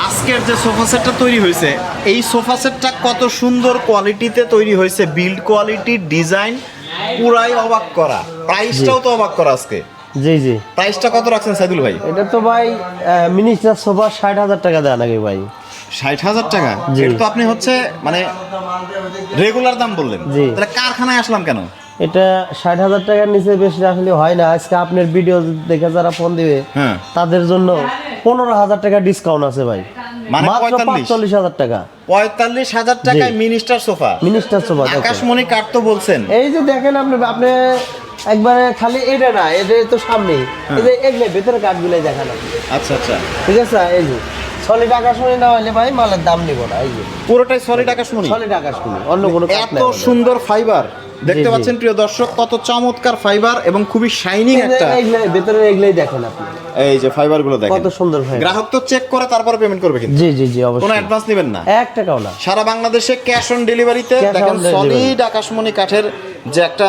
আজকের যে সোফা সেটটা তৈরি হয়েছে, এই সোফা সেটটা কত সুন্দর কোয়ালিটিতে তৈরি হয়েছে, বিল্ড কোয়ালিটি, ডিজাইন পুরাই অবাক করা। প্রাইসটাও তো অবাক করা আজকে। জি জি। প্রাইসটা কত রাখছেন সাইদুল ভাই? এটা তো ভাই মিনিস্টার সোফা 60,000 টাকা দেয় নাকি ভাই? 60,000 টাকা? জি। এটা তো আপনি হচ্ছে মানে রেগুলার দাম বললেন, জি। তাহলে কারখানায় আসলাম কেন? এটা 60,000 টাকার নিচে বেশি আসলে হয় না। আজকে আপনার ভিডিও দেখে যারা ফোন দিবে হ্যাঁ, তাদের জন্য 15,000 টাকা ডিসকাউন্ট আছে ভাই, মানে মাত্র 45,000 45,000 টাকা। 45,000 টাকায় মিনিস্টার সোফা, মিনিস্টার সোফা দেখেন। আকাশমণি কাঠ তো বলছেন। এই যে দেখেন আপনি আপনি একবারে খালি এটা না, এটা তো সামনে এই যে এগুলো ভেতরে কাঠগুলো দেখেন আপনি। আচ্ছা আচ্ছা, ঠিক আছে, এই যে সলিড আকাশমণি না হলে ভাই মালের দাম নিব না। এই যে পুরোটাই সলিড আকাশমণি, সলিড আকাশমণি, অন্য কোনো কাঠ এত নাই আমাদের। সুন্দর ফাইবার দেখতে জি, জি। পাচ্ছেন প্রিয় দর্শক, কত চমৎকার ফাইবার এবং খুবই শাইনিং এই যে একটা। এগুলো ভেতরে এগুলোই দেখেন আপনি, এই যে ফাইবার গুলো দেখেন, কত সুন্দর ভাই। গ্রাহক তো চেক করে তারপরে পেমেন্ট করবে, কিন্তু জি জি জি, কোনো অবশ্যই অ্যাডভান্স নেবেন না। 1 টাকাও না। সারা বাংলাদেশে ক্যাশ অন ডেলিভারিতে Cash on দেখেন delivery। সলিড আকাশমণি কাঠের যে একটা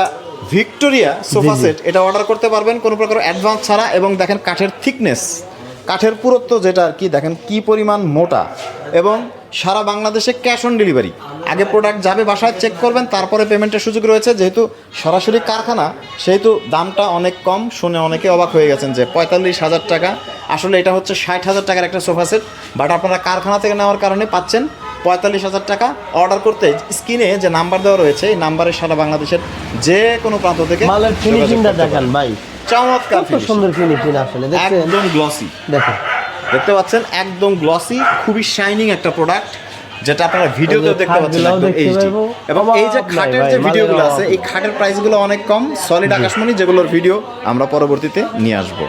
ভিক্টোরিয়া সোফা জি, জি। সেট, এটা অর্ডার করতে পারবেন কোনো প্রকার অ্যাডভান্স ছাড়া। এবং দেখেন কাঠের থিকনেস, কাঠের পুরুত্ব যেটা আর কি, দেখেন কি পরিমাণ মোটা। এবং সারা বাংলাদেশে ক্যাশ অন ডেলিভারি, আগে প্রোডাক্ট যাবে বাসায়, চেক করবেন, তারপরে পেমেন্টের সুযোগ রয়েছে। যেহেতু সরাসরি কারখানা, সেহেতু দামটা অনেক কম। শুনে অনেকে অবাক হয়ে গেছেন যে 45,000 টাকা, আসলে এটা হচ্ছে 60,000 টাকার একটা সোফা সেট, বাট আপনারা কারখানা থেকে নেওয়ার কারণে পাচ্ছেন 45,000 টাকা। অর্ডার করতে স্ক্রিনে যে নাম্বার দেওয়া রয়েছে, এই নাম্বারে সারা বাংলাদেশের যে কোনো প্রান্ত থেকে মালের যোগাযোগ ফিনিশিংটা করতে দেখেন পারবেন। ভাই, চমৎকার কত finish, সুন্দর ফিনিশিং আসলে দেখছেন। একদম গ্লসি, দেখেন দেখতে পাচ্ছেন একদম গ্লসি, খুবই শাইনিং একটা প্রোডাক্ট, যেটা আপনারা ভিডিওতে দেখতে পাচ্ছেন খাটগুলাও একদম দেখতে এইচডি। পারবো। এবং এই যে অভাব নাই খাটের ভাই, যে মালের ভিডিওগুলো অভাব আছে, নেই। এই খাটের প্রাইসগুলো অনেক কম, সলিড আকাশমণি, যেগুলোর ভিডিও আমরা পরবর্তীতে নিয়ে আসবো।